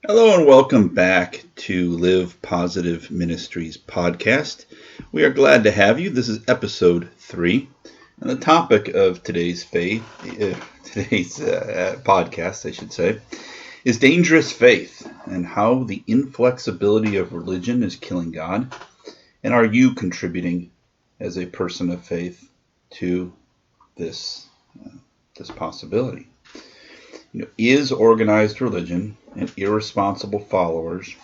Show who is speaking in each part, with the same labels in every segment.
Speaker 1: Hello and welcome back to Live Positive Ministries podcast. We are glad to have you. This is episode 3, and the topic of today's podcast, I should say, is dangerous faith and how the inflexibility of religion is killing God. And are you contributing as a person of faith to this possibility? Is organized religion and irresponsible followers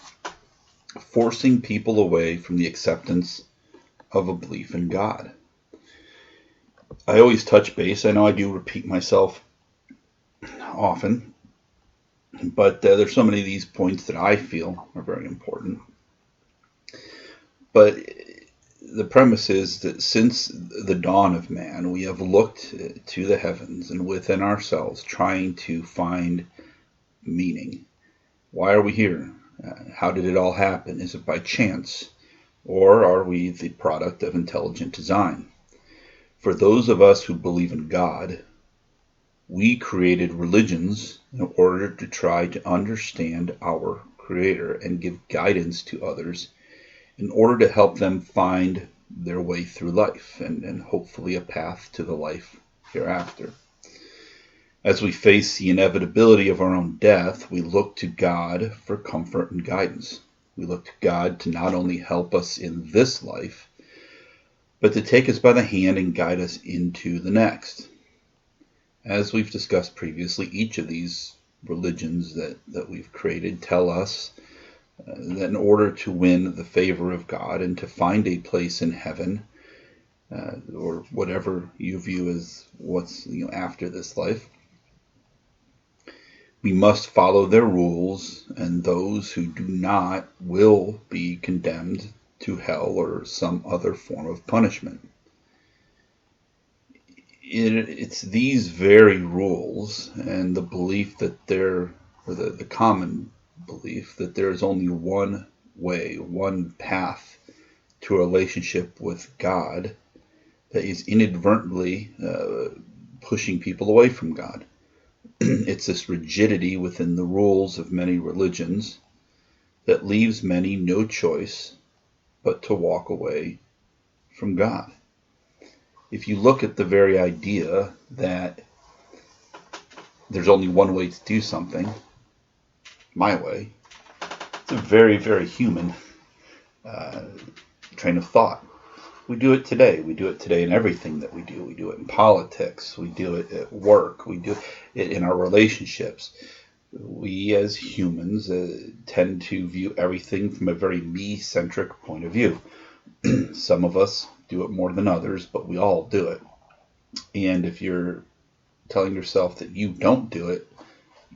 Speaker 1: forcing people away from the acceptance of a belief in God? I always touch base. I know I do repeat myself often, but there's so many of these points that I feel are very important. But the premise is that since the dawn of man, we have looked to the heavens and within ourselves, trying to find meaning. Why are we here? How did it all happen? Is it by chance? Or are we the product of intelligent design? For those of us who believe in God, we created religions in order to try to understand our Creator and give guidance to others in order to help them find their way through life and hopefully a path to the life hereafter. As we face the inevitability of our own death, we look to God for comfort and guidance. We look to God to not only help us in this life, but to take us by the hand and guide us into the next. As we've discussed previously, each of these religions that we've created tell us that in order to win the favor of God and to find a place in heaven, or whatever you view as what's after this life, we must follow their rules, and those who do not will be condemned to hell or some other form of punishment. It's these very rules and the belief that the common belief that there is only one way, one path to a relationship with God that is inadvertently pushing people away from God. It's this rigidity within the rules of many religions that leaves many no choice but to walk away from God. If you look at the very idea that there's only one way to do something, my way, it's a very, very human train of thought. We do it today. We do it today in everything that we do. We do it in politics. We do it at work. We do it in our relationships. We as humans tend to view everything from a very me-centric point of view. Some of us do it more than others, but we all do it. And if you're telling yourself that you don't do it,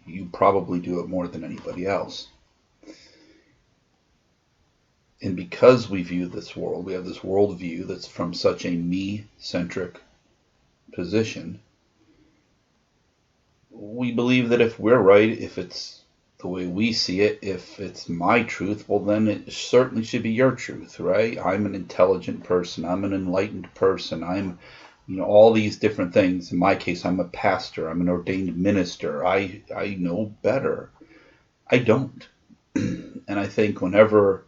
Speaker 1: you probably do it more than anybody else. And because we view this world, we have this worldview that's from such a me-centric position, we believe that if we're right, if it's the way we see it, if it's my truth, well, then it certainly should be your truth, right? I'm an intelligent person. I'm an enlightened person. I'm, all these different things. In my case, I'm a pastor. I'm an ordained minister. I know better. I don't. And I think whenever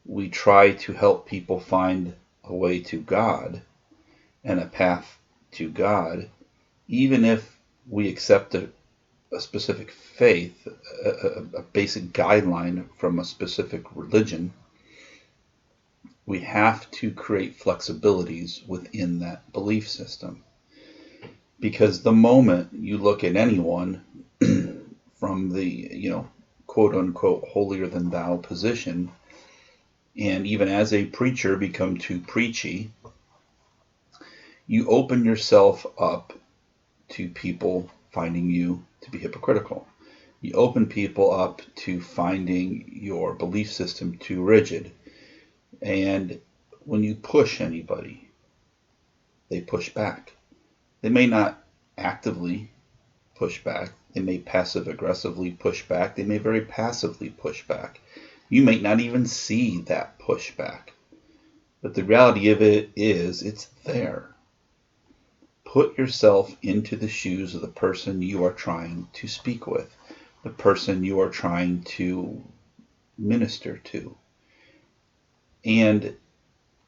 Speaker 1: we try to help people find a way to God and a path to God, even if we accept a specific faith, a basic guideline from a specific religion, we have to create flexibilities within that belief system. Because the moment you look at anyone from the, quote unquote, holier than thou position, and even as a preacher become too preachy, you open yourself up to people finding you to be hypocritical. You open people up to finding your belief system too rigid. And when you push anybody, they push back. They may not actively push back. They may passive-aggressively push back. They may very passively push back. You may not even see that pushback. But the reality of it is, it's there. Put yourself into the shoes of the person you are trying to speak with. the person you are trying to minister to. And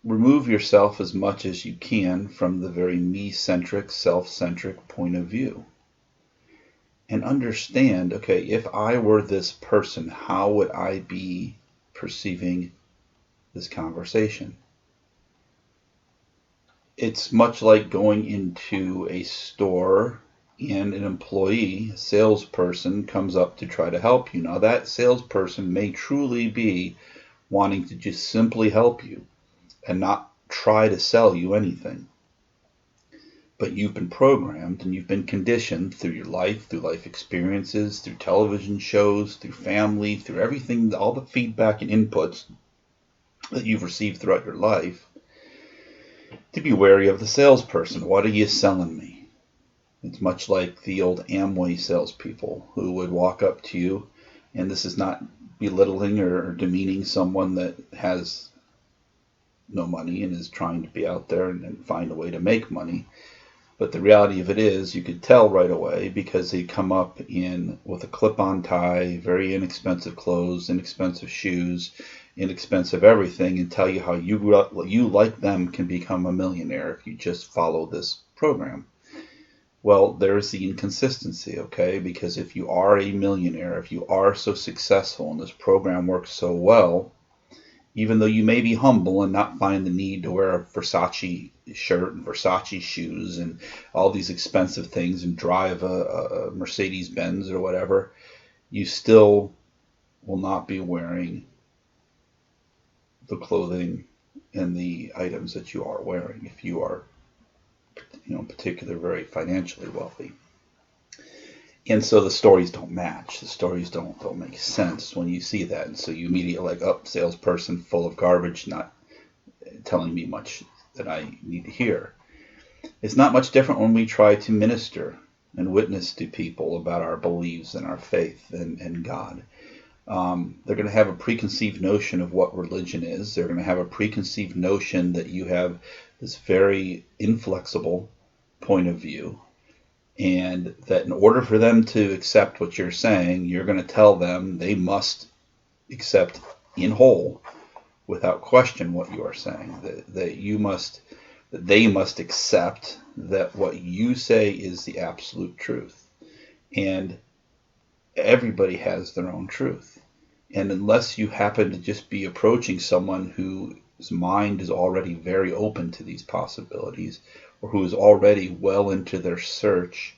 Speaker 1: remove yourself as much as you can from the very me-centric, self-centric point of view. And understand, okay, if I were this person, how would I be perceiving this conversation? It's much like going into a store and an employee, a salesperson, comes up to try to help you. Now, that salesperson may truly be wanting to just simply help you and not try to sell you anything. But you've been programmed and you've been conditioned through your life, through life experiences, through television shows, through family, through everything, all the feedback and inputs that you've received throughout your life, to be wary of the salesperson. What are you selling me? It's much like the old Amway salespeople who would walk up to you, and this is not belittling or demeaning someone that has no money and is trying to be out there and find a way to make money. But the reality of it is, you could tell right away because they come up in with a clip-on tie, very inexpensive clothes, inexpensive shoes, inexpensive everything, and tell you how you like them can become a millionaire if you just follow this program. Well, there's the inconsistency, okay? Because if you are a millionaire, if you are so successful and this program works so well, even though you may be humble and not find the need to wear a Versace shirt and Versace shoes and all these expensive things and drive a Mercedes Benz or whatever, you still will not be wearing the clothing and the items that you are wearing if you are, in particular, very financially wealthy. And so the stories don't match. The stories don't make sense when you see that. And so you immediately salesperson full of garbage, not telling me much that I need to hear. It's not much different when we try to minister and witness to people about our beliefs and our faith and God. They're going to have a preconceived notion of what religion is. They're going to have a preconceived notion that you have this very inflexible point of view, and that in order for them to accept what you're saying, you're going to tell them they must accept in whole, without question, what you are saying. That they must accept that what you say is the absolute truth. And everybody has their own truth. And unless you happen to just be approaching someone whose mind is already very open to these possibilities, or who is already well into their search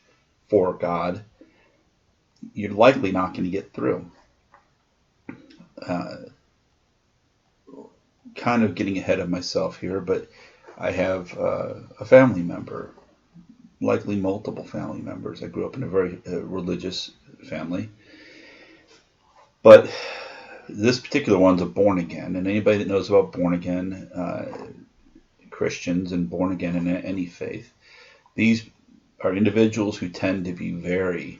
Speaker 1: for God, you're likely not going to get through. Kind of getting ahead of myself here, but I have a family member, likely multiple family members. I grew up in a very religious family. But this particular one's a born again, and anybody that knows about born again Christians and born again in any faith, these are individuals who tend to be very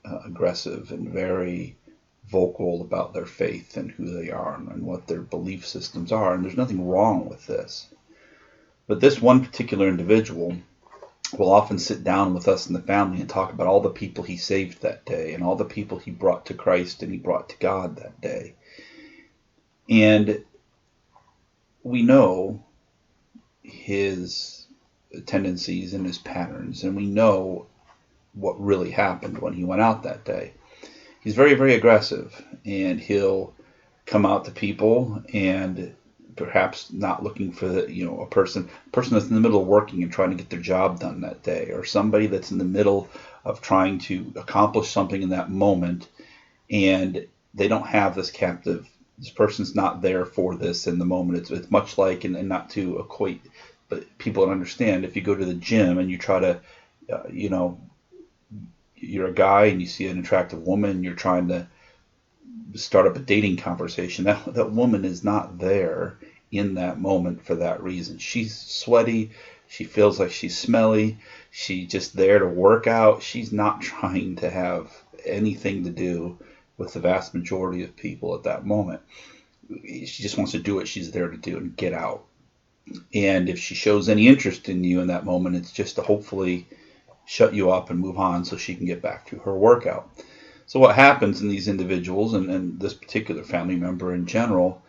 Speaker 1: aggressive and very vocal about their faith and who they are and what their belief systems are, and there's nothing wrong with this. But this one particular individual will often sit down with us in the family and talk about all the people he saved that day and all the people he brought to Christ and he brought to God that day. And we know his tendencies and his patterns, and we know what really happened when he went out that day. He's very, very aggressive, and he'll come out to people and perhaps not looking for a person that's in the middle of working and trying to get their job done that day, or somebody that's in the middle of trying to accomplish something in that moment, and they don't have this person's not there for this in the moment. It's much like, and not to equate, but people don't understand, if you go to the gym and you try to, you're a guy and you see an attractive woman and you're trying to start up a dating conversation, that woman is not there in that moment for that reason. She's sweaty, she feels like she's smelly, she's just there to work out. She's not trying to have anything to do with the vast majority of people at that moment. She just wants to do what she's there to do and get out. And if she shows any interest in you in that moment, it's just to hopefully shut you up and move on so she can get back to her workout. So what happens in these individuals, and this particular family member in general,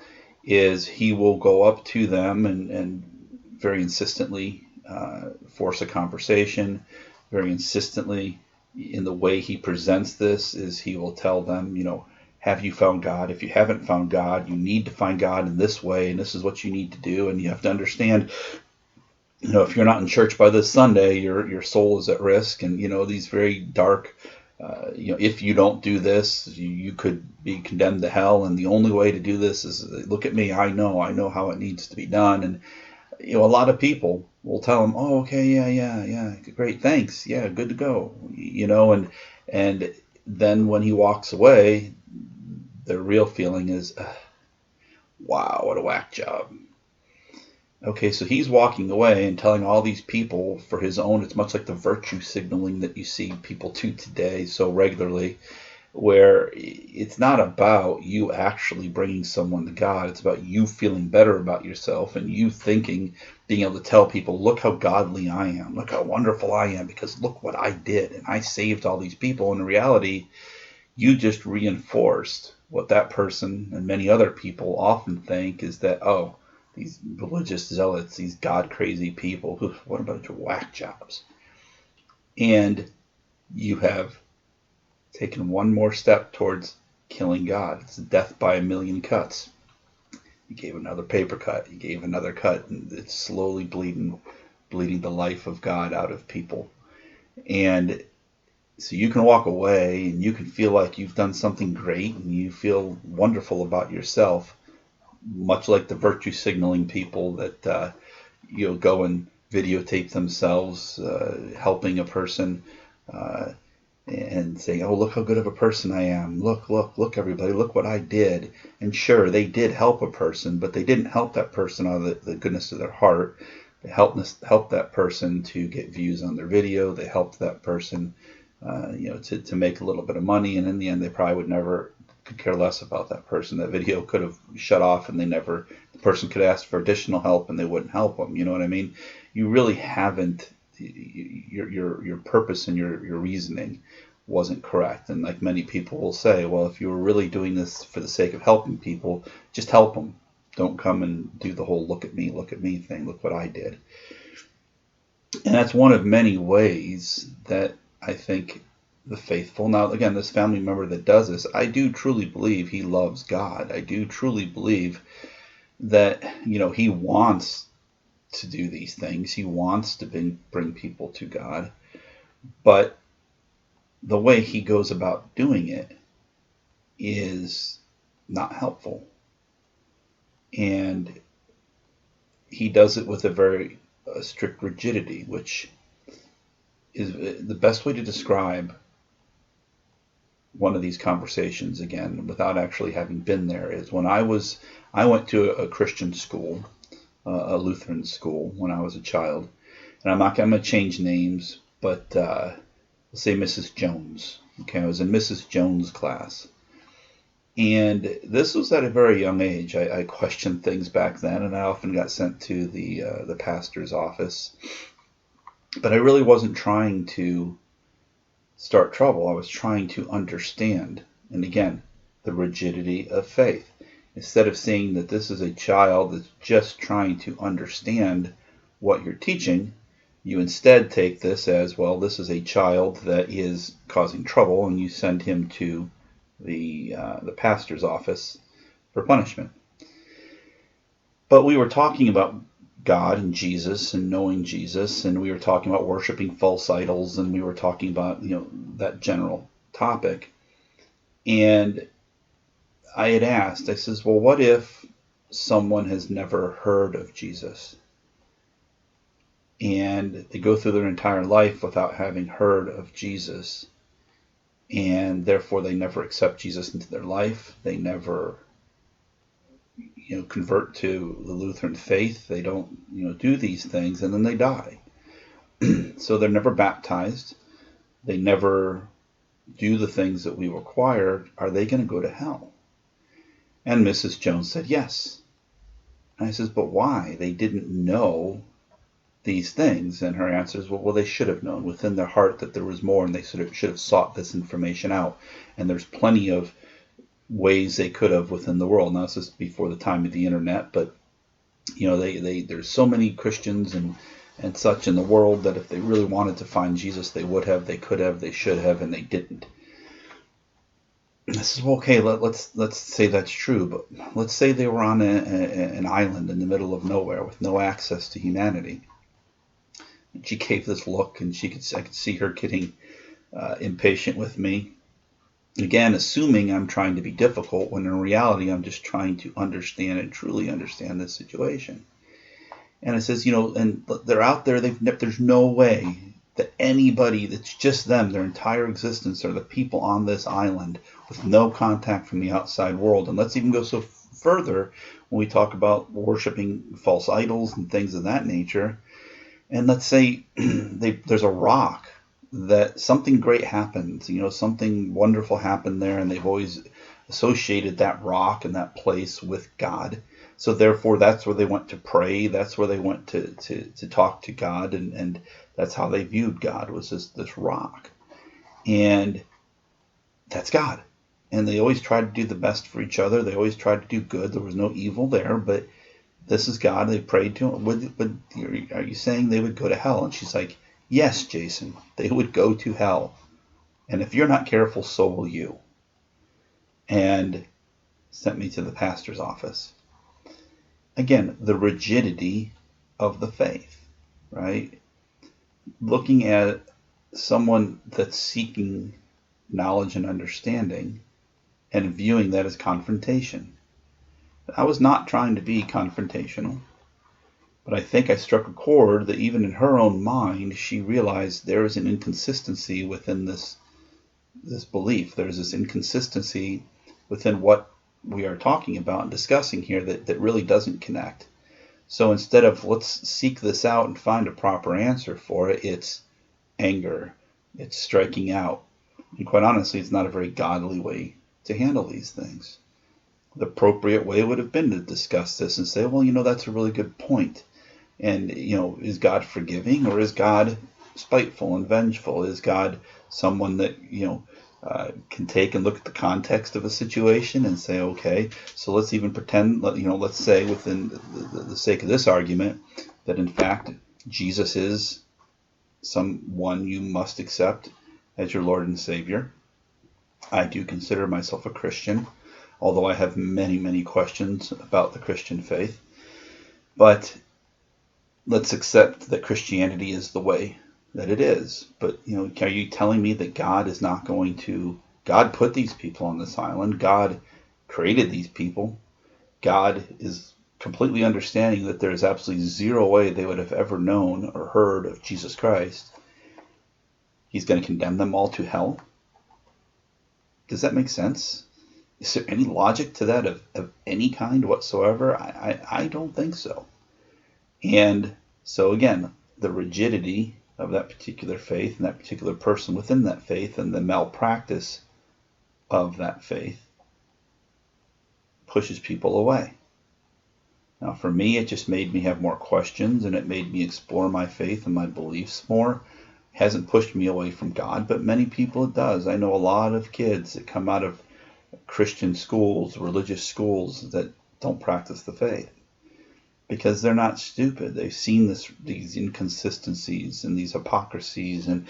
Speaker 1: is he will go up to them and very insistently force a conversation. Very insistently, in the way he presents this, is he will tell them, have you found God? If you haven't found God, you need to find God in this way, and this is what you need to do. And you have to understand, if you're not in church by this Sunday, your soul is at risk. And, these very dark, if you don't do this, you could be condemned to hell. And the only way to do this is, look at me, I know how it needs to be done. And, a lot of people will tell him, oh, okay, yeah, great, thanks, yeah, good to go, and then when he walks away, their real feeling is, wow, what a whack job. Okay, so he's walking away and telling all these people for his own. It's much like the virtue signaling that you see people do today so regularly, where it's not about you actually bringing someone to God. It's about you feeling better about yourself and you thinking, being able to tell people, look how godly I am, look how wonderful I am, because look what I did, and I saved all these people. In reality, you just reinforced what that person and many other people often think, is that, oh, these religious zealots, these God-crazy people, what a bunch of whack jobs. And you have taken one more step towards killing God. It's death by a million cuts. You gave another paper cut. You gave another cut, and it's slowly bleeding the life of God out of people. And so you can walk away and you can feel like you've done something great and you feel wonderful about yourself, much like the virtue signaling people that go and videotape themselves helping a person and saying, oh, look how good of a person I am. Look, everybody, look what I did. And sure, they did help a person, but they didn't help that person out of the goodness of their heart. They helped that person to get views on their video. They helped that person, to make a little bit of money. And in the end, they probably could care less about that person. That video could have shut off, and the person could ask for additional help, and they wouldn't help them. You know what I mean? You really haven't. Your purpose and your reasoning wasn't correct. And like many people will say, well, if you were really doing this for the sake of helping people, just help them. Don't come and do the whole look at me thing. Look what I did. And that's one of many ways that I think the faithful, now again, this family member that does this, I do truly believe he loves God. I do truly believe that, he wants to do these things. He wants to bring people to God, but the way he goes about doing it is not helpful. And he does it with a very strict rigidity, which is the best way to describe one of these conversations, again, without actually having been there, is when I went to a Christian school, a Lutheran school, when I was a child. And I'm going to change names, but let's say Mrs. Jones. Okay, I was in Mrs. Jones' class. And this was at a very young age. I questioned things back then, and I often got sent to the pastor's office. But I really wasn't trying to start trouble. I was trying to understand. And again, the rigidity of faith. Instead of seeing that this is a child that's just trying to understand what you're teaching, you instead take this as, well, this is a child that is causing trouble, and you send him to the pastor's office for punishment. But we were talking about God and Jesus and knowing Jesus, and we were talking about worshiping false idols, and we were talking about, that general topic. And I had asked, I says, well, what if someone has never heard of Jesus? And they go through their entire life without having heard of Jesus. And therefore they never accept Jesus into their life. They never, convert to the Lutheran faith. They don't, do these things, and then they die. So they're never baptized. They never do the things that we require. Are they going to go to hell? And Mrs. Jones said yes. And I says, but why? They didn't know these things? And her answer is, well, they should have known within their heart that there was more, and they should have sought this information out. And there's plenty of ways they could have within the world. Now, this is before the time of the internet, but there's so many Christians and such in the world that if they really wanted to find Jesus, they would have, they could have, they should have, and they didn't. This is okay. Let's say that's true, but let's say they were on an island in the middle of nowhere with no access to humanity. And she gave this look, and I could see her getting impatient with me. Again, assuming I'm trying to be difficult, when in reality I'm just trying to understand and truly understand this situation. And it says, and they're out there. There's no way that anybody that's just them, their entire existence, are the people on this island with no contact from the outside world. And let's even go so further when we talk about worshiping false idols and things of that nature. And let's say there's a rock that something great happens, something wonderful happened there, and they've always associated that rock and that place with God. So therefore, that's where they went to pray. That's where they went to talk to God, and that's how they viewed God, was this rock. And that's God. And they always tried to do the best for each other. They always tried to do good. There was no evil there, but this is God. They prayed to him. But are you saying they would go to hell? And she's like, yes, Jason, they would go to hell. And if you're not careful, so will you. And sent me to the pastor's office. Again, the rigidity of the faith, right? Looking at someone that's seeking knowledge and understanding and viewing that as confrontation. I was not trying to be confrontational, but I think I struck a chord that even in her own mind, she realized there is an inconsistency within this belief. There's this inconsistency within what we are talking about and discussing here that really doesn't connect. So instead of let's seek this out and find a proper answer for it, it's anger, it's striking out. And quite honestly, it's not a very godly way to handle these things. The appropriate way would have been to discuss this and say, well, that's a really good point. And, is God forgiving, or is God spiteful and vengeful? Is God someone that, can take and look at the context of a situation and say, okay, so let's even pretend, let's say within the sake of this argument that in fact Jesus is someone you must accept as your Lord and Savior. I do consider myself a Christian, although I have many, many questions about the Christian faith. But let's accept that Christianity is the way that it is. But, are you telling me that God is not going to... God put these people on this island. God created these people. God is completely understanding that there is absolutely zero way they would have ever known or heard of Jesus Christ. He's going to condemn them all to hell? Does that make sense? Is there any logic to that of any kind whatsoever? I don't think so. And so again, the rigidity of that particular faith and that particular person within that faith and the malpractice of that faith pushes people away. Now for me, it just made me have more questions, and it made me explore my faith and my beliefs more. It hasn't pushed me away from God, but many people it does. I know a lot of kids that come out of Christian schools, religious schools, that don't practice the faith. Because they're not stupid. They've seen these inconsistencies and these hypocrisies and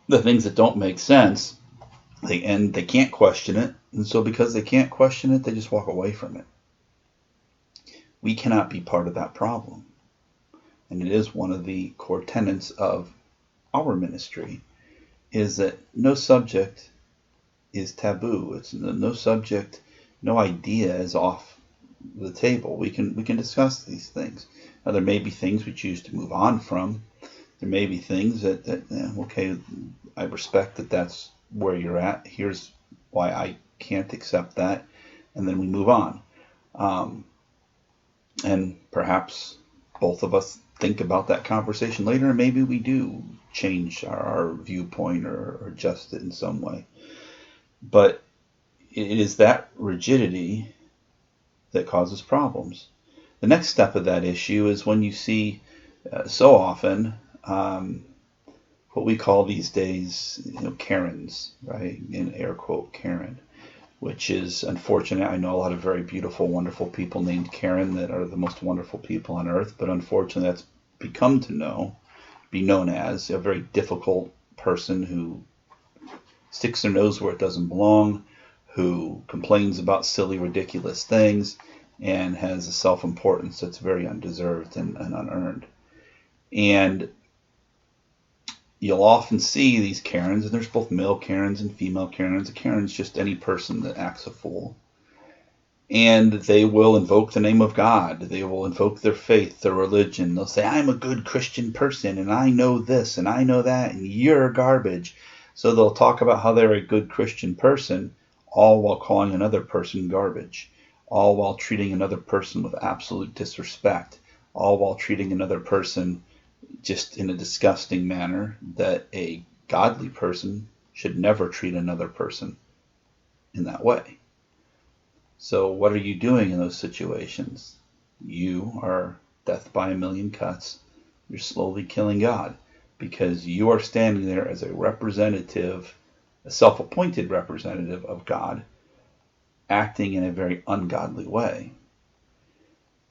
Speaker 1: the things that don't make sense. They can't question it. And so because they can't question it, they just walk away from it. We cannot be part of that problem. And it is one of the core tenets of our ministry, is that no subject is taboo. It's no subject, no idea is off the table. We can discuss these things. Now there may be things we choose to move on from. There may be things that okay, I respect that that's where you're at. Here's why I can't accept that, and then we move on. And perhaps both of us think about that conversation later, and maybe we do change our viewpoint or adjust it in some way. But it is that rigidity that causes problems. The next step of that issue is when you see So often, what we call these days, Karens, right? In air quote, Karen, which is unfortunate. I know a lot of very beautiful, wonderful people named Karen that are the most wonderful people on earth, but unfortunately that's be known as a very difficult person who sticks their nose where it doesn't belong, who complains about silly, ridiculous things, and has a self-importance that's very undeserved and unearned. And you'll often see these Karens, and there's both male Karens and female Karens. A Karen's just any person that acts a fool. And they will invoke the name of God. They will invoke their faith, their religion. They'll say, I'm a good Christian person, and I know this, and I know that, and you're garbage. So they'll talk about how they're a good Christian person, all while calling another person garbage, all while treating another person with absolute disrespect, all while treating another person just in a disgusting manner that a godly person should never treat another person in that way. So what are you doing in those situations? You are death by a million cuts. You're slowly killing God because you are standing there as a representative, a self-appointed representative of God, acting in a very ungodly way.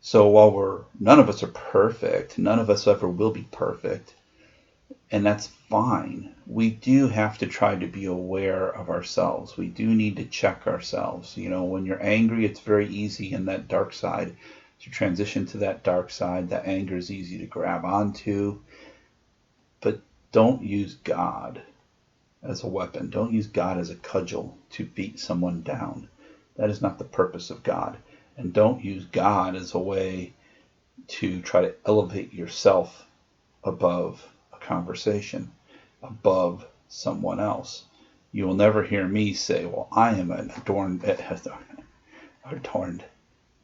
Speaker 1: So while none of us are perfect, none of us ever will be perfect, and that's fine. We do have to try to be aware of ourselves. We do need to check ourselves. When you're angry, it's very easy in that dark side to transition to that dark side. That anger is easy to grab onto. But don't use God as a weapon. Don't use God as a cudgel to beat someone down. That is not the purpose of God. And don't use God as a way to try to elevate yourself above a conversation, above someone else. You will never hear me say, well, I am an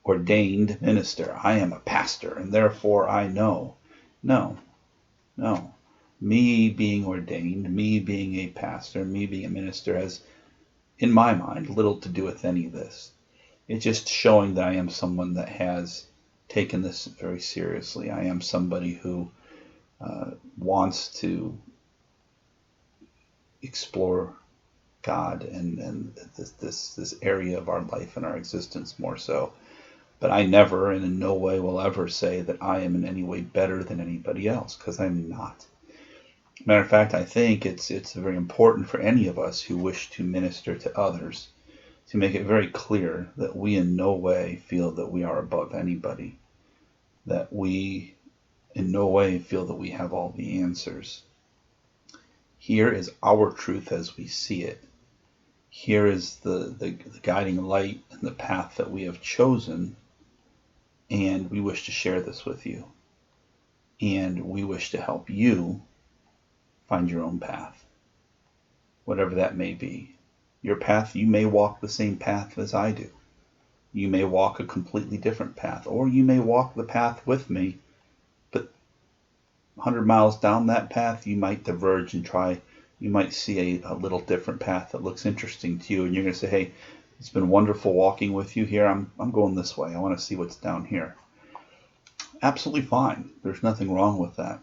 Speaker 1: ordained minister. I am a pastor, and therefore I know. No. Me being ordained, me being a pastor, me being a minister has, in my mind, little to do with any of this. It's just showing that I am someone that has taken this very seriously. I am somebody who wants to explore God and this area of our life and our existence more so. But I never and in no way will ever say that I am in any way better than anybody else, because I'm not. Matter of fact, I think it's very important for any of us who wish to minister to others to make it very clear that we in no way feel that we are above anybody, that we in no way feel that we have all the answers. Here is our truth as we see it. Here is the guiding light and the path that we have chosen, and we wish to share this with you. And we wish to help you find your own path, whatever that may be. Your path, you may walk the same path as I do. You may walk a completely different path, or you may walk the path with me, but 100 miles down that path, you might diverge and you might see a little different path that looks interesting to you, and you're going to say, hey, it's been wonderful walking with you here. I'm going this way. I want to see what's down here. Absolutely fine. There's nothing wrong with that.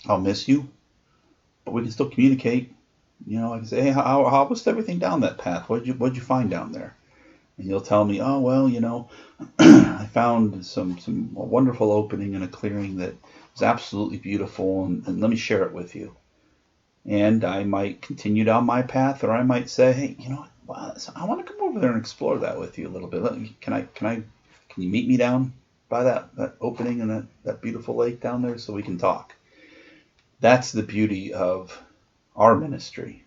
Speaker 1: I'll miss you, but we can still communicate. I can say, hey, how was everything down that path? What'd you find down there? And you'll tell me, oh, well, I found a wonderful opening and a clearing that was absolutely beautiful, and let me share it with you. And I might continue down my path, or I might say, hey, I want to come over there and explore that with you a little bit. Can you meet me down by that opening and that beautiful lake down there so we can talk? That's the beauty of our ministry,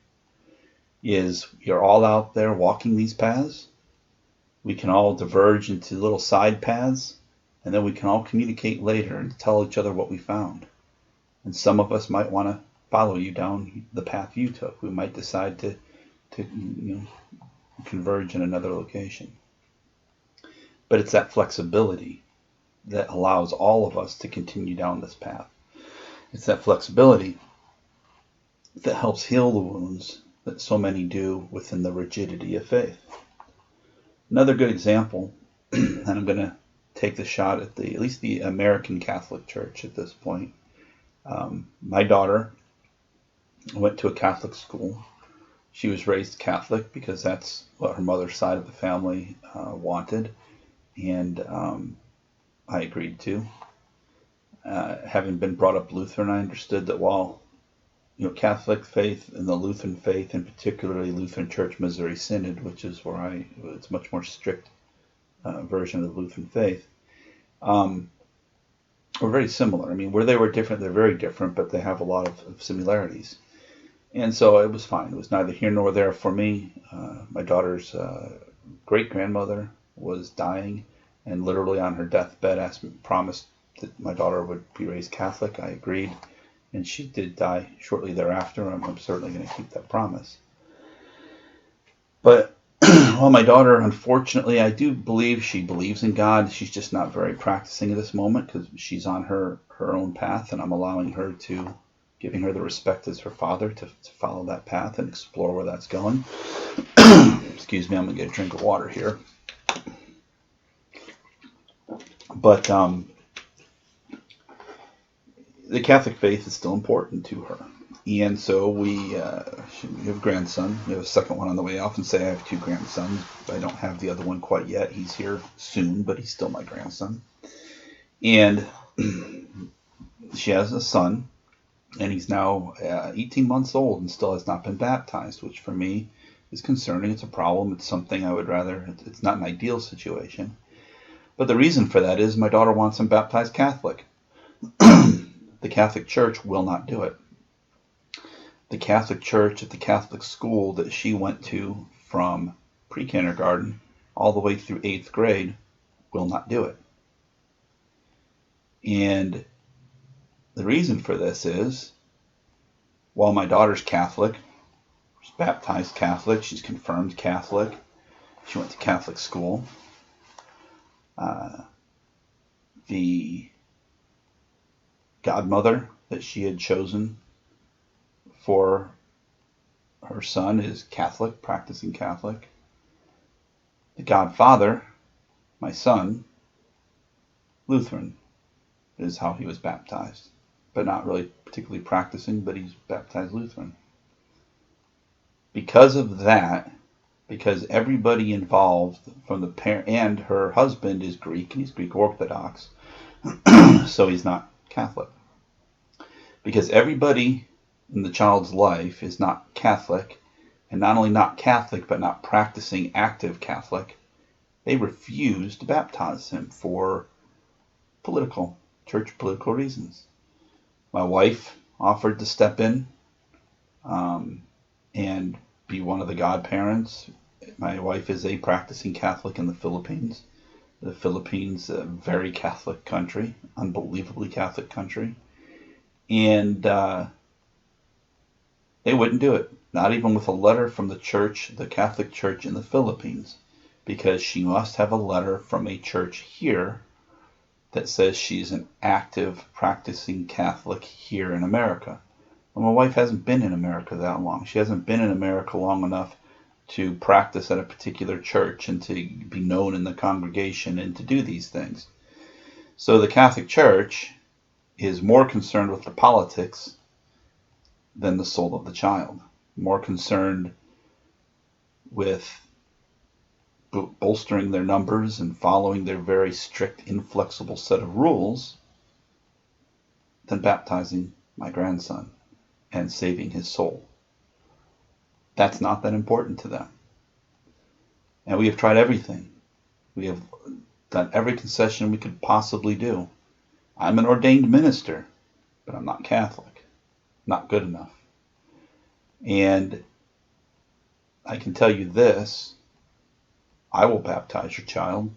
Speaker 1: is you're all out there walking these paths. We can all diverge into little side paths, and then we can all communicate later and tell each other what we found. And some of us might want to follow you down the path you took. We might decide to converge in another location. But it's that flexibility that allows all of us to continue down this path. It's that flexibility that helps heal the wounds that so many do within the rigidity of faith. Another good example, and I'm going to take the shot at least the American Catholic Church at this point, My daughter went to a Catholic school. She was raised Catholic because that's what her mother's side of the family wanted, and I agreed to. Having been brought up Lutheran, I understood that while Catholic faith and the Lutheran faith, and particularly Lutheran Church Missouri Synod, which is where it's much more strict version of the Lutheran faith, were very similar. I mean, where they were different, they're very different, but they have a lot of similarities. And so it was fine. It was neither here nor there for me. My daughter's great-grandmother was dying, and literally on her deathbed promised that my daughter would be raised Catholic. I agreed, and she did die shortly thereafter. I'm certainly going to keep that promise. But well, my daughter, unfortunately, I do believe she believes in God. She's just not very practicing at this moment because she's on her own path, and I'm allowing her to, giving her the respect as her father to follow that path and explore where that's going. Excuse me, I'm going to get a drink of water here. But the Catholic faith is still important to her. And so we have a grandson. We have a second one on the way. I often say I have 2 grandsons. I don't have the other one quite yet. He's here soon, but he's still my grandson. And she has a son, and he's now 18 months old and still has not been baptized, which for me is concerning. It's a problem. It's something I would rather, it's not an ideal situation. But the reason for that is my daughter wants him baptized Catholic. The Catholic Church will not do it. The Catholic Church at the Catholic school that she went to from pre-kindergarten all the way through 8th grade will not do it. And the reason for this is, while my daughter's Catholic, she's baptized Catholic, she's confirmed Catholic, she went to Catholic school, the godmother that she had chosen for her son is Catholic, practicing Catholic. The godfather, my son, Lutheran, is how he was baptized, but not really particularly practicing, but he's baptized Lutheran. Because of that, because everybody involved from the parent, and her husband is Greek, and he's Greek Orthodox, so he's not Catholic. Because everybody in the child's life is not Catholic, and not only not Catholic, but not practicing active Catholic, they refused to baptize him for church political reasons. My wife offered to step in and be one of the godparents. My wife is a practicing Catholic in the Philippines. The Philippines, a very Catholic country, unbelievably Catholic country. And they wouldn't do it, not even with a letter from the church, the Catholic Church in the Philippines, because she must have a letter from a church here that says she's an active practicing Catholic here in America. Well, my wife hasn't been in America that long. She hasn't been in America long enough to practice at a particular church and to be known in the congregation and to do these things. So the Catholic Church is more concerned with the politics than the soul of the child, more concerned with bolstering their numbers and following their very strict, inflexible set of rules than baptizing my grandson and saving his soul. That's not that important to them. And we have tried everything. We have done every concession we could possibly do. I'm an ordained minister, but I'm not Catholic. Not good enough. And I can tell you this, I will baptize your child.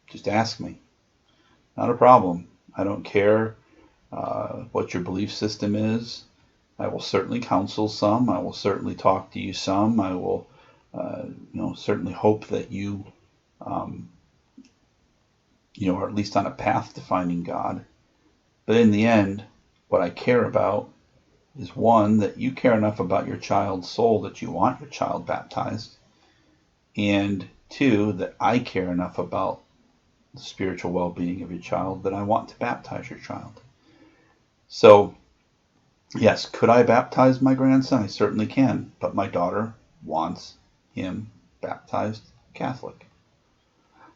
Speaker 1: Just ask me. Not a problem. I don't care what your belief system is. I will certainly counsel some. I will certainly talk to you some. I will certainly hope that you are at least on a path to finding God. But in the end, what I care about is, one, that you care enough about your child's soul that you want your child baptized, and 2, that I care enough about the spiritual well-being of your child that I want to baptize your child. So Yes, could I baptize my grandson? I certainly can, but my daughter wants him baptized Catholic.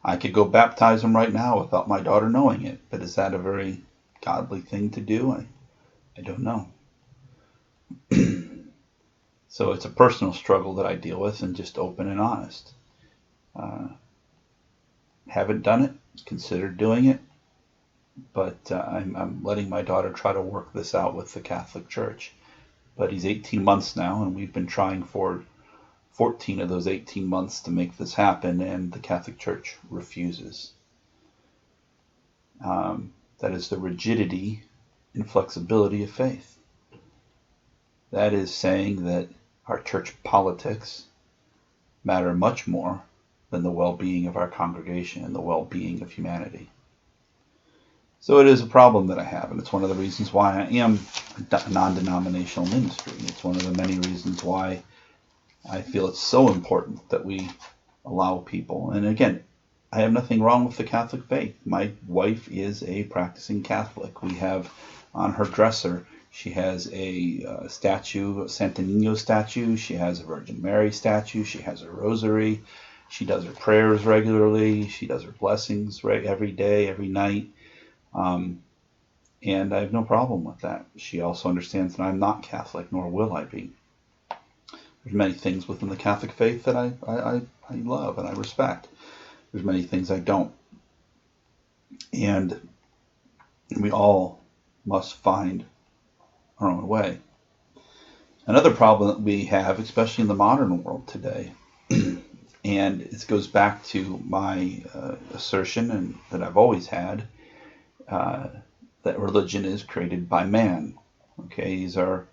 Speaker 1: I could go baptize him right now without my daughter knowing it, but is that a very godly thing to do? I don't know. So it's a personal struggle that I deal with, and just open and honest. Haven't done it, considered doing it, but I'm letting my daughter try to work this out with the Catholic Church. But he's 18 months now, and we've been trying for 14 of those 18 months to make this happen, and the Catholic Church refuses. That is the rigidity and flexibility of faith. That is saying that our church politics matter much more than the well-being of our congregation and the well-being of humanity. So it is a problem that I have, and it's one of the reasons why I am a non-denominational ministry. It's one of the many reasons why I feel it's so important that we allow people. And again, I have nothing wrong with the Catholic faith. My wife is a practicing Catholic. We have on her dresser, she has a statue, a Santa Nino statue. She has a Virgin Mary statue. She has a rosary. She does her prayers regularly. She does her blessings every day, every night. And I have no problem with that. She also understands that I'm not Catholic, nor will I be. There's many things within the Catholic faith that I love and I respect. There's many things I don't. And we all must find our own way. Another problem that we have, especially in the modern world today, and it goes back to my assertion and that I've always had, that religion is created by man. Okay, these are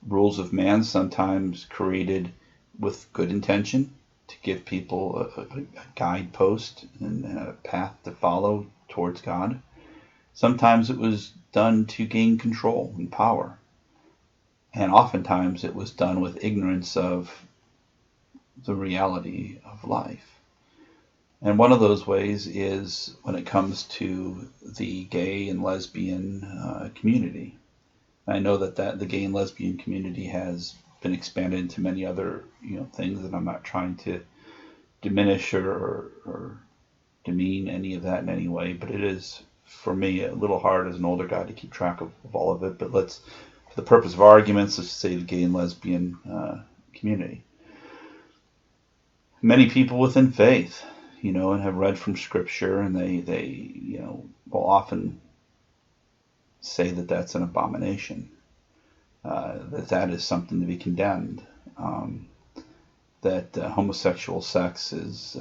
Speaker 1: rules of man, sometimes created with good intention to give people a guidepost and a path to follow towards God. Sometimes it was done to gain control and power. And oftentimes it was done with ignorance of the reality of life. And one of those ways is when it comes to the gay and lesbian community. I know that the gay and lesbian community has been expanded into many other things, and I'm not trying to diminish or demean any of that in any way, but it is, for me, a little hard as an older guy to keep track of all of it. But let's, for the purpose of arguments, let's say the gay and lesbian community. Many people within faith, and have read from Scripture, and they will often say that that's an abomination, that is something to be condemned, that homosexual sex is,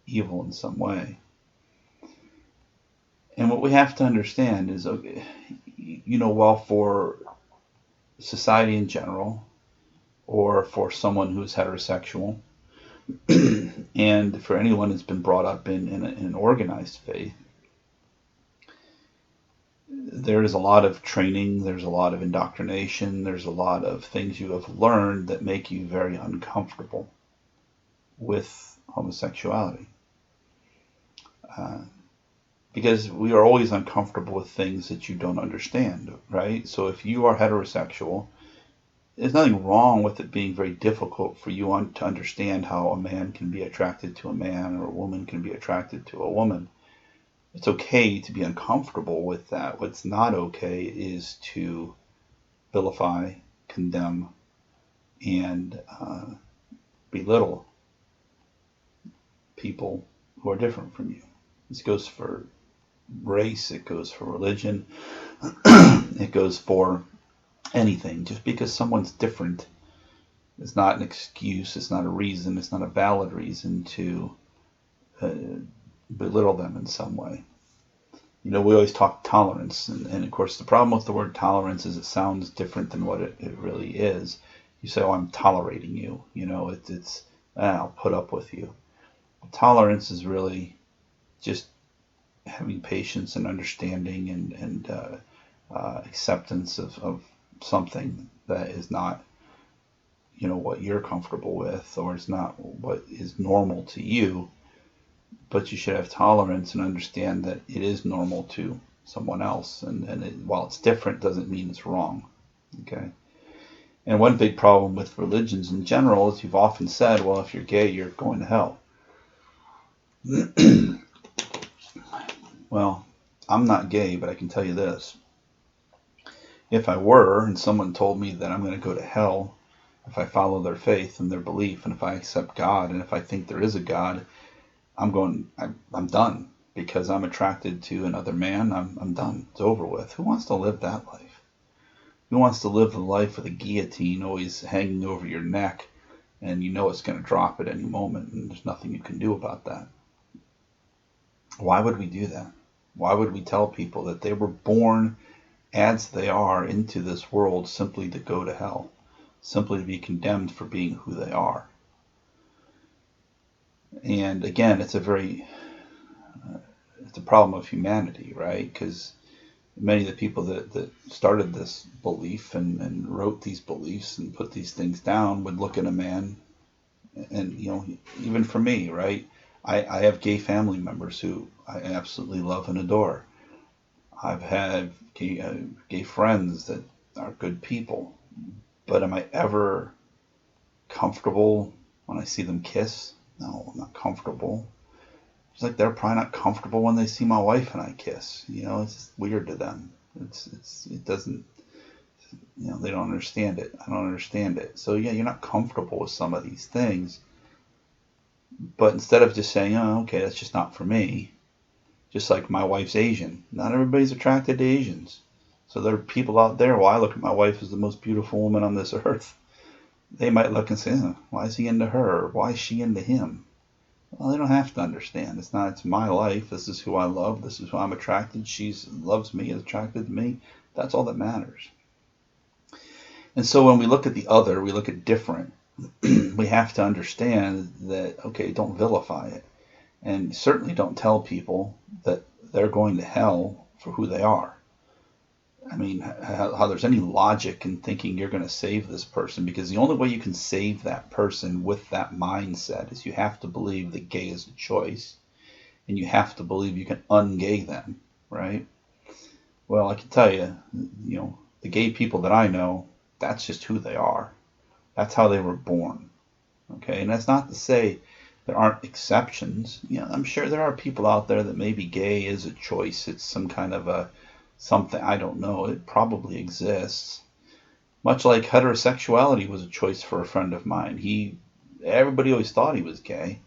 Speaker 1: evil in some way. And what we have to understand is, well, for society in general, or for someone who's heterosexual, and for anyone who's been brought up in an organized faith, there is a lot of training, there's a lot of indoctrination, there's a lot of things you have learned that make you very uncomfortable with homosexuality. Because we are always uncomfortable with things that you don't understand, right? So if you are heterosexual, there's nothing wrong with it being very difficult for you to understand how a man can be attracted to a man or a woman can be attracted to a woman. It's okay to be uncomfortable with that. What's not okay is to vilify, condemn, and belittle people who are different from you. This goes for race, it goes for religion, it goes for anything. Just because someone's different is not an excuse, it's not a reason, it's not a valid reason to belittle them in some way. We always talk tolerance, and of course the problem with the word tolerance is it sounds different than what it really is. You say, I'm tolerating you, I'll put up with you. Tolerance is really just having patience and understanding and acceptance of something that is not what you're comfortable with, or is not what is normal to you. But you should have tolerance and understand that it is normal to someone else. And while it's different, doesn't mean it's wrong. Okay. And one big problem with religions in general is you've often said, well, if you're gay, you're going to hell. Well, I'm not gay, but I can tell you this. If I were, and someone told me that I'm going to go to hell if I follow their faith and their belief, and if I accept God, and if I think there is a God, I'm done. Because I'm attracted to another man, I'm done. It's over with. Who wants to live that life? Who wants to live the life with a guillotine always hanging over your neck, and you know it's going to drop at any moment, and there's nothing you can do about that? Why would we do that? Why would we tell people that they were born as they are into this world simply to go to hell, simply to be condemned for being who they are? And again, it's a problem of humanity, right? Because many of the people that started this belief and wrote these beliefs and put these things down would look at a man, and even for me, right? I have gay family members who I absolutely love and adore. I've had gay friends that are good people, but am I ever comfortable when I see them kiss? No, I'm not comfortable. It's like they're probably not comfortable when they see my wife and I kiss. It's just weird to them. It doesn't, they don't understand it. I don't understand it. So yeah, you're not comfortable with some of these things. But instead of just saying, oh, okay, that's just not for me, just like my wife's Asian. Not everybody's attracted to Asians. So there are people out there, well, I look at my wife as the most beautiful woman on this earth. They might look and say, oh, why is he into her? Or why is she into him? Well, they don't have to understand. It's my life. This is who I love. This is who I'm attracted. She loves me, is attracted to me. That's all that matters. And so when we look at the other, we look at different. We have to understand that, okay, don't vilify it. And certainly don't tell people that they're going to hell for who they are. I mean, how there's any logic in thinking you're going to save this person, because the only way you can save that person with that mindset is you have to believe that gay is a choice, and you have to believe you can ungay them, right? Well, I can tell you, the gay people that I know, that's just who they are. That's how they were born, okay? And that's not to say there aren't exceptions. I'm sure there are people out there that maybe gay is a choice. It's some kind of something, I don't know. It probably exists. Much like heterosexuality was a choice for a friend of mine. Everybody always thought he was gay.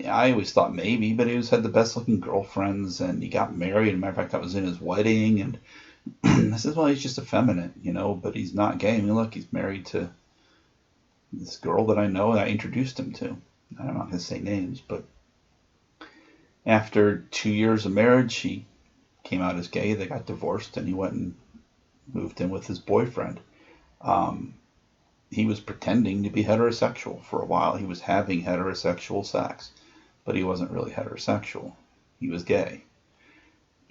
Speaker 1: I always thought maybe, but he had the best looking girlfriends, and he got married. As a matter of fact, I was in his wedding, and I said, well, he's just effeminate, but he's not gay. I mean, look, he's married to this girl that I know that I introduced him to. I'm not going to say names, but after 2 years of marriage, he came out as gay. They got divorced, and he went and moved in with his boyfriend. He was pretending to be heterosexual for a while. He was having heterosexual sex, but he wasn't really heterosexual. He was gay.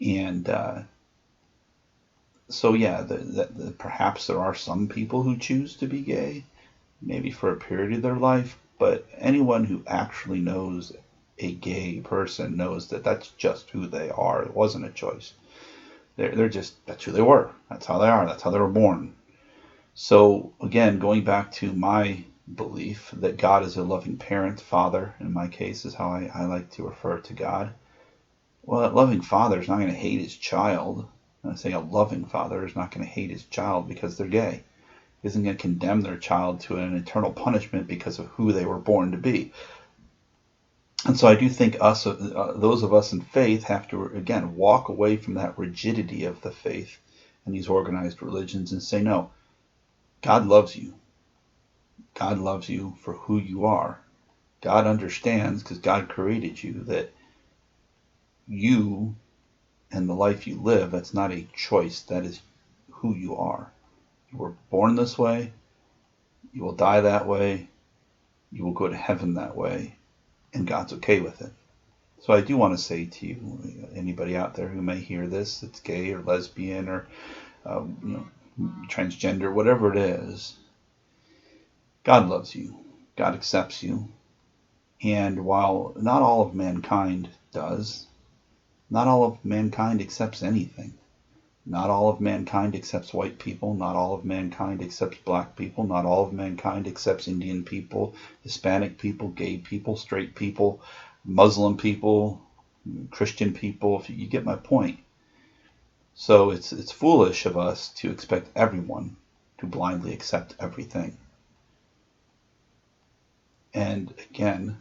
Speaker 1: And so yeah, perhaps there are some people who choose to be gay, maybe for a period of their life, but anyone who actually knows a gay person knows that that's just who they are. It wasn't a choice. That's who they were. That's how they are. That's how they were born. So again, going back to my belief that God is a loving parent, father, in my case, is how I like to refer to God. Well, that loving father is not going to hate his child. I say a loving father is not going to hate his child because they're gay. He isn't going to condemn their child to an eternal punishment because of who they were born to be. And so I do think those of us in faith have to, again, walk away from that rigidity of the faith and these organized religions and say, no, God loves you. God loves you for who you are. God understands, because God created you, that you and the life you live, that's not a choice. That is who you are. You were born this way. You will die that way. You will go to heaven that way. And God's okay with it. So I do want to say to you, anybody out there who may hear this, that's gay or lesbian or transgender, whatever it is, God loves you. God accepts you. And while not all of mankind does, Not all of mankind accepts anything. Not all of mankind accepts white people. Not all of mankind accepts black people. Not all of mankind accepts Indian people, Hispanic people, gay people, straight people, Muslim people, Christian people. If you get my point. So it's foolish of us to expect everyone to blindly accept everything. And again,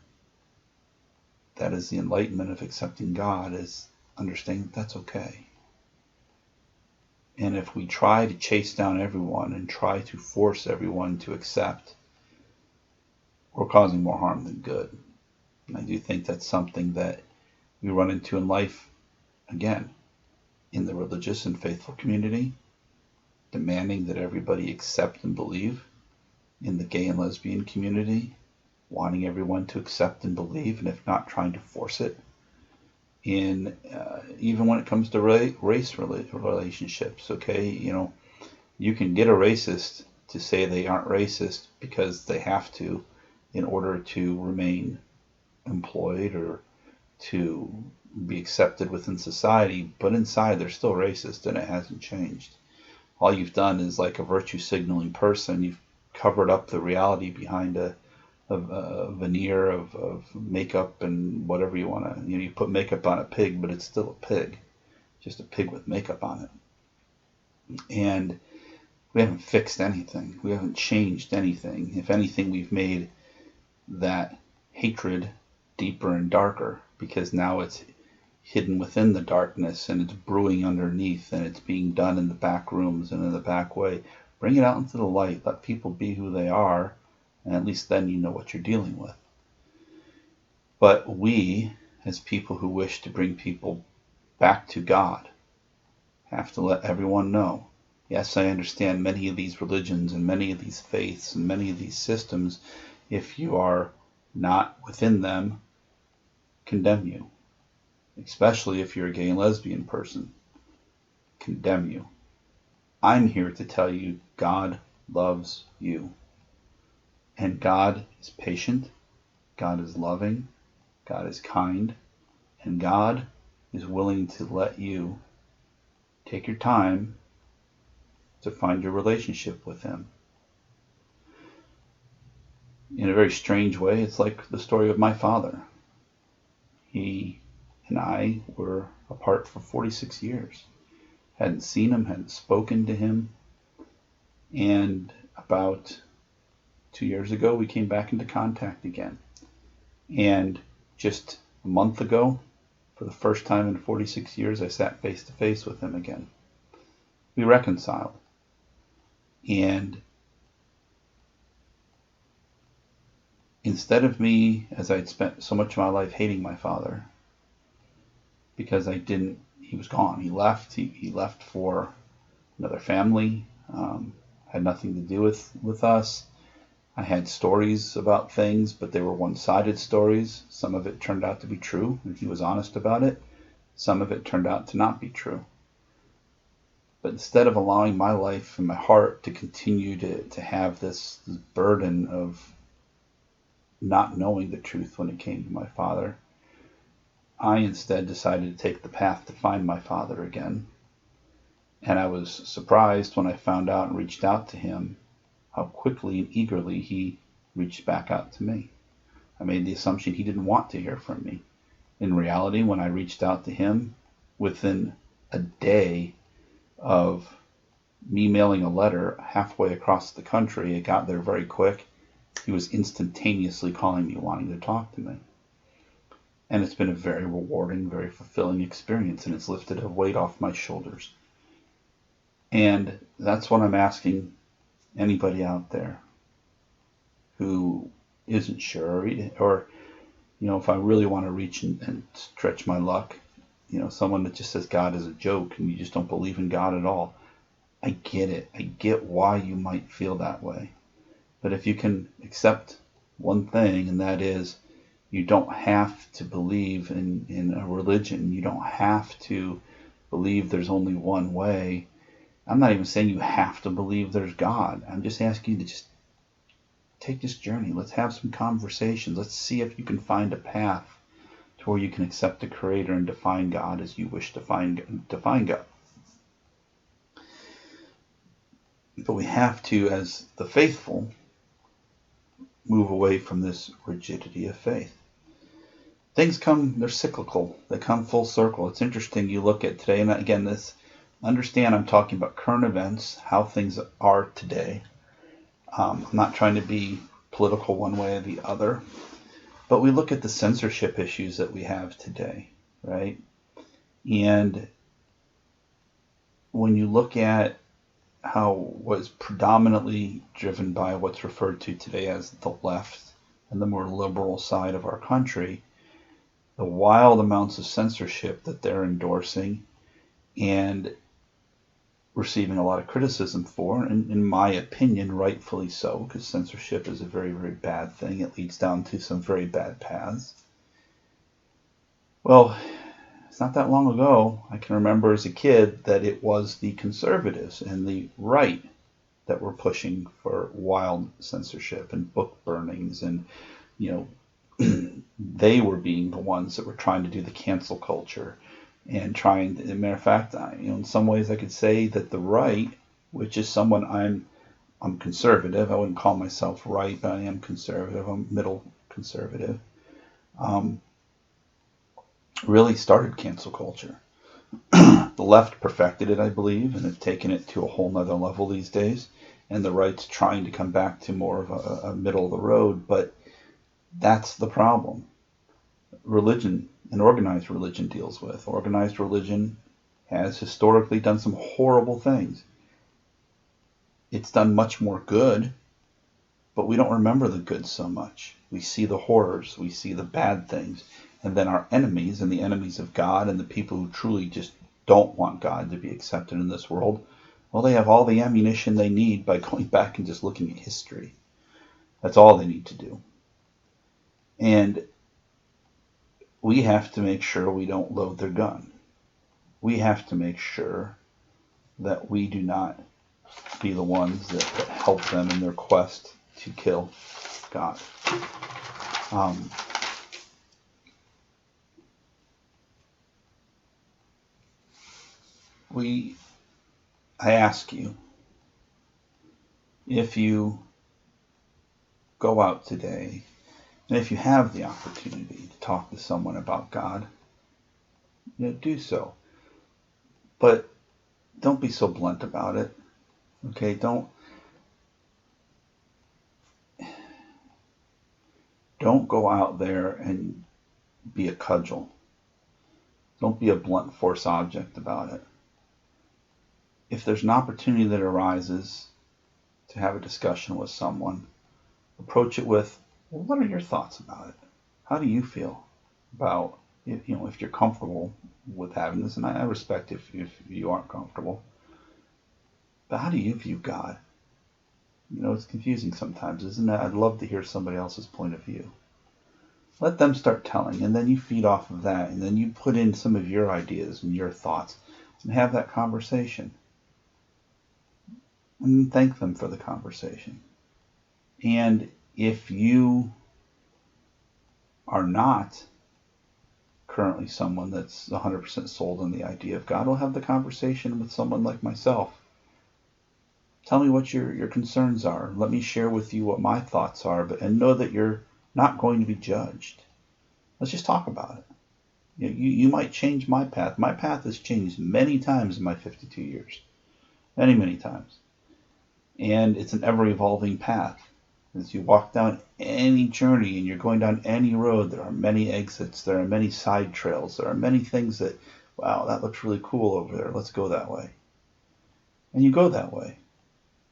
Speaker 1: that is the enlightenment of accepting God, is understanding that's okay. And if we try to chase down everyone and try to force everyone to accept, we're causing more harm than good. And I do think that's something that we run into in life, again, in the religious and faithful community, demanding that everybody accept and believe, in the gay and lesbian community, wanting everyone to accept and believe, and if not, trying to force it. In even when it comes to race relationships, okay, you can get a racist to say they aren't racist because they have to in order to remain employed or to be accepted within society, but inside they're still racist and it hasn't changed. All you've done is like a virtue signaling person. You've covered up the reality behind a veneer of makeup and whatever you want to, you put makeup on a pig, but it's still a pig, just a pig with makeup on it. And we haven't fixed anything. We haven't changed anything. If anything, we've made that hatred deeper and darker, because now it's hidden within the darkness and it's brewing underneath, and it's being done in the back rooms and in the back way. Bring it out into the light. Let people be who they are. And at least then you know what you're dealing with. But we, as people who wish to bring people back to God, have to let everyone know. Yes, I understand many of these religions and many of these faiths and many of these systems, if you are not within them, condemn you. Especially if you're a gay and lesbian person. Condemn you. I'm here to tell you God loves you. And God is patient, God is loving, God is kind, and God is willing to let you take your time to find your relationship with Him. In a very strange way, it's like the story of my father. He and I were apart for 46 years. Hadn't seen him, hadn't spoken to him, and about 2 years ago, we came back into contact again. And just a month ago, for the first time in 46 years, I sat face to face with him again. We reconciled. And instead of me, as I'd spent so much of my life hating my father, because he was gone. He left. He left for another family. Had nothing to do with us. I had stories about things, but they were one-sided stories. Some of it turned out to be true, and he was honest about it. Some of it turned out to not be true. But instead of allowing my life and my heart to continue to have this burden of not knowing the truth when it came to my father, I instead decided to take the path to find my father again. And I was surprised when I found out and reached out to him how quickly and eagerly he reached back out to me. I made the assumption he didn't want to hear from me. In reality, when I reached out to him, within a day of me mailing a letter halfway across the country, it got there very quick. He was instantaneously calling me, wanting to talk to me. And it's been a very rewarding, very fulfilling experience, and it's lifted a weight off my shoulders. And that's what I'm asking anybody out there who isn't sure, or if I really want to reach and stretch my luck, someone that just says God is a joke and you just don't believe in God at all. I get it. I get why you might feel that way. But if you can accept one thing, and that is you don't have to believe in a religion. You don't have to believe there's only one way. I'm not even saying you have to believe there's God. I'm just asking you to just take this journey. Let's have some conversations. Let's see if you can find a path to where you can accept the Creator and define God as you wish to define God. But we have to, as the faithful, move away from this rigidity of faith. Things come, they're cyclical. They come full circle. It's interesting, you look at today, and again, understand I'm talking about current events, how things are today. I'm not trying to be political one way or the other, but we look at the censorship issues that we have today, right? And when you look at how was predominantly driven by what's referred to today as the left and the more liberal side of our country, the wild amounts of censorship that they're endorsing and receiving a lot of criticism for, and in my opinion, rightfully so, because censorship is a very, very bad thing. It leads down to some very bad paths. Well, it's not that long ago, I can remember as a kid that it was the conservatives and the right that were pushing for wild censorship and book burnings, and they were being the ones that were trying to do the cancel culture and trying. As a matter of fact, in some ways, I could say that the right, which is someone I'm conservative. I wouldn't call myself right, but I am conservative. I'm middle conservative. Really started cancel culture. The left perfected it, I believe, and have taken it to a whole nother level these days. And the right's trying to come back to more of a middle of the road, but that's the problem. Religion and organized religion deals with. Organized religion has historically done some horrible things. It's done much more good, but we don't remember the good so much. We see the horrors, we see the bad things, and then our enemies and the enemies of God and the people who truly just don't want God to be accepted in this world, well, they have all the ammunition they need by going back and just looking at history. That's all they need to do. And we have to make sure we don't load their gun. We have to make sure that we do not be the ones that help them in their quest to kill God. I ask you, if you go out today, and if you have the opportunity to talk to someone about God, do so. But don't be so blunt about it. Okay, don't go out there and be a cudgel. Don't be a blunt force object about it. If there's an opportunity that arises to have a discussion with someone, approach it with, well, what are your thoughts about it? How do you feel about, if you're comfortable with having this? And I respect if you aren't comfortable. But how do you view God? It's confusing sometimes, isn't it? I'd love to hear somebody else's point of view. Let them start telling, and then you feed off of that, and then you put in some of your ideas and your thoughts, and have that conversation. And thank them for the conversation. And if you are not currently someone that's 100% sold on the idea of God, we'll have the conversation with someone like myself. Tell me what your concerns are. Let me share with you what my thoughts are, and know that you're not going to be judged. Let's just talk about it. You might change my path. My path has changed many times in my 52 years. Many, many times. And it's an ever-evolving path. As you walk down any journey and you're going down any road, there are many exits, there are many side trails, there are many things that, wow, that looks really cool over there, let's go that way. And you go that way.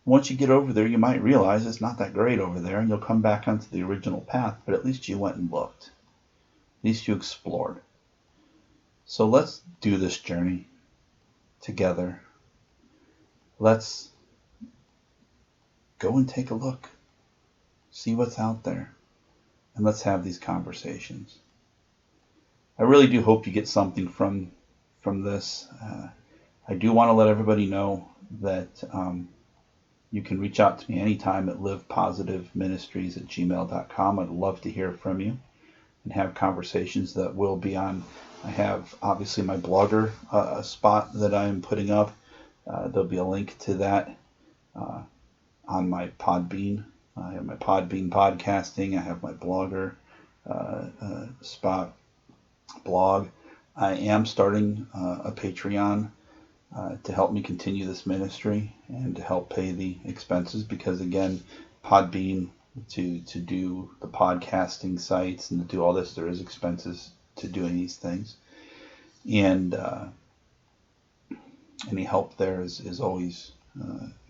Speaker 1: Once you get over there, you might realize it's not that great over there, and you'll come back onto the original path, but at least you went and looked. At least you explored. So let's do this journey together. Let's go and take a look. See what's out there. And let's have these conversations. I really do hope you get something from this. I do want to let everybody know that you can reach out to me anytime at livepositiveministries@gmail.com. I'd love to hear from you. and have conversations that will be on. I have obviously my blogger spot that I'm putting up. There'll be a link to that on my Podbean. I have my Podbean podcasting. I have my blogger spot blog. I am starting a Patreon to help me continue this ministry and to help pay the expenses, because again, Podbean, to do the podcasting sites and to do all this, there is expenses to doing these things, and any help there is always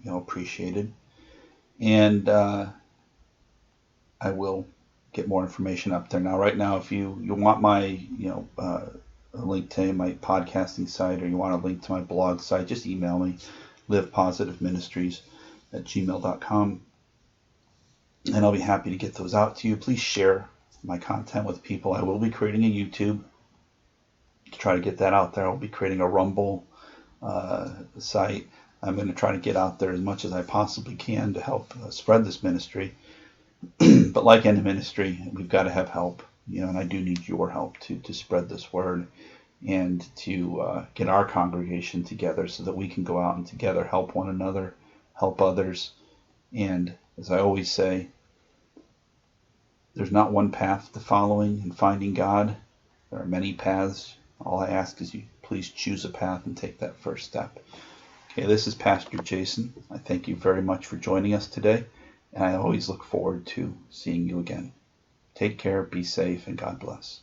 Speaker 1: appreciated. And I will get more information up there. Now, right now, if you want my a link to my podcasting site, or you want a link to my blog site, just email me, livepositiveministries@gmail.com, and I'll be happy to get those out to you. Please share my content with people. I will be creating a YouTube to try to get that out there. I'll be creating a Rumble site. I'm going to try to get out there as much as I possibly can to help spread this ministry. But like any ministry, we've got to have help, and I do need your help to spread this word and to get our congregation together so that we can go out and together help one another, help others. And as I always say, there's not one path to following and finding God. There are many paths. All I ask is you please choose a path and take that first step. Okay, this is Pastor Jason. I thank you very much for joining us today, and I always look forward to seeing you again. Take care, be safe, and God bless.